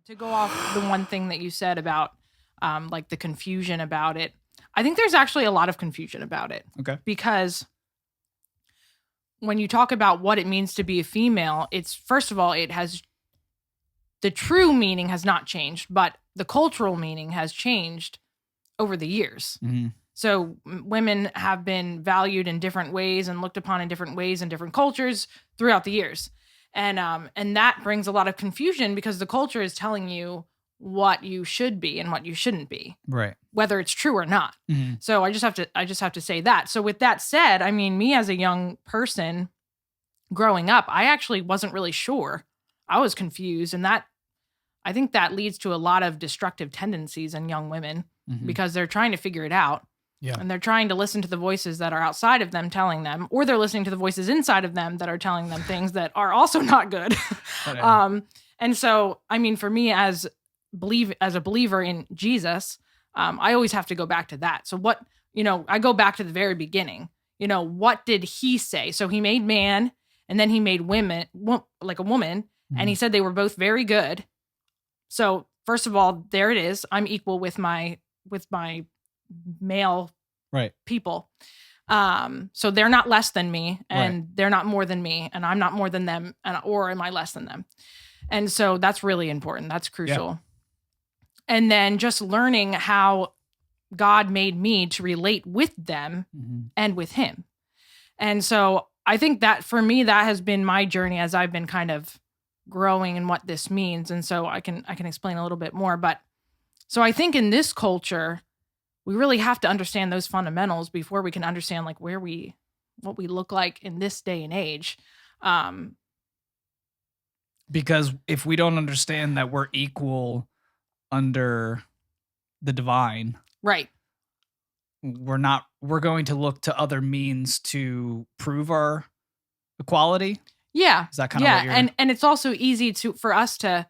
to go off the one thing that you said about like the confusion about it, I think there's actually a lot of confusion about it. Okay. Because when you talk about what it means to be a female, it's, first of all, it has, the true meaning has not changed, but the cultural meaning has changed over the years. Mm-hmm. So women have been valued in different ways and looked upon in different ways in different cultures throughout the years. And that brings a lot of confusion because the culture is telling you what you should be and what you shouldn't be, Right? whether it's true or not. Mm-hmm. So I just have to say that. So with that said, I mean, me as a young person growing up, I actually wasn't really sure. I was confused, and I think that leads to a lot of destructive tendencies in young women because they're trying to figure it out. Yeah. And they're trying to listen to the voices that are outside of them telling them, or they're listening to the voices inside of them that are telling them things that are also not good. And so, I mean, for me as a believer in Jesus, I always have to go back to that. So I go back to the very beginning. What did he say? So he made man, and then he made women, like a woman, and he said they were both very good. So first of all, there it is. I'm equal with my male people. So they're not less than me, and they're not more than me, and I'm not more than them, or am I less than them? And so that's really important. That's crucial. Yeah. And then just learning how God made me to relate with them and with him. And so I think that for me, that has been my journey as I've been kind of growing in what this means. And so I can explain a little bit more. But so I think in this culture, we really have to understand those fundamentals before we can understand like what we look like in this day and age. Because if we don't understand that we're equal under the divine, right, we're going to look to other means to prove our equality. Yeah. Is that kind of what you're... and it's also easy for us to,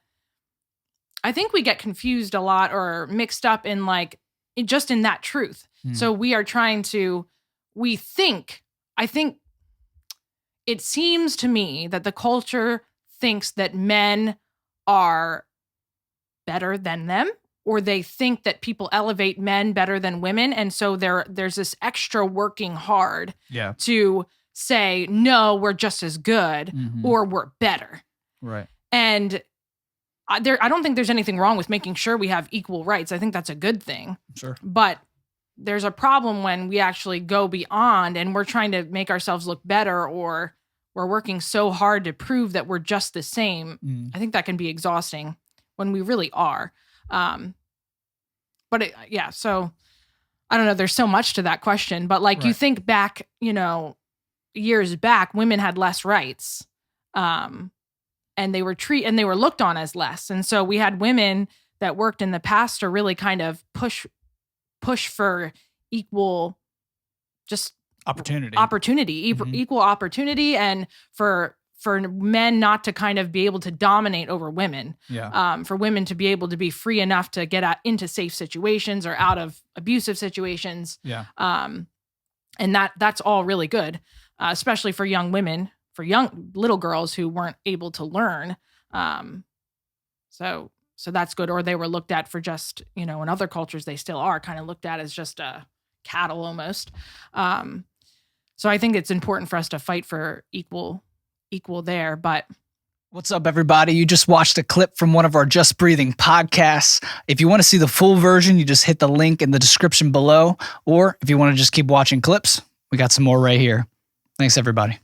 I think we get confused a lot or mixed up in like, just in that truth. So we are trying to, I think it seems to me that the culture thinks that men are better than them, or they think that people elevate men better than women. And so there's this extra working hard to say, no, we're just as good or we're better. Right. And I don't think there's anything wrong with making sure we have equal rights. I think that's a good thing. Sure. But there's a problem when we actually go beyond and we're trying to make ourselves look better, or we're working so hard to prove that we're just the same. I think that can be exhausting when we really are. So I don't know. There's so much to that question, but like you think back, years back, women had less rights. And they were looked on as less. And so we had women that worked in the past to really kind of push for equal, just opportunity, equal opportunity, and for men not to kind of be able to dominate over women. Yeah. For women to be able to be free enough to get into safe situations or out of abusive situations. Yeah. And that's all really good, especially for young women. For young little girls who weren't able to learn. So that's good. Or they were looked at for just, in other cultures, they still are kind of looked at as just a cattle almost. So I think it's important for us to fight for equal there, but. What's up, everybody? You just watched a clip from one of our Just Breathing podcasts. If you want to see the full version, you just hit the link in the description below. Or if you want to just keep watching clips, we got some more right here. Thanks, everybody.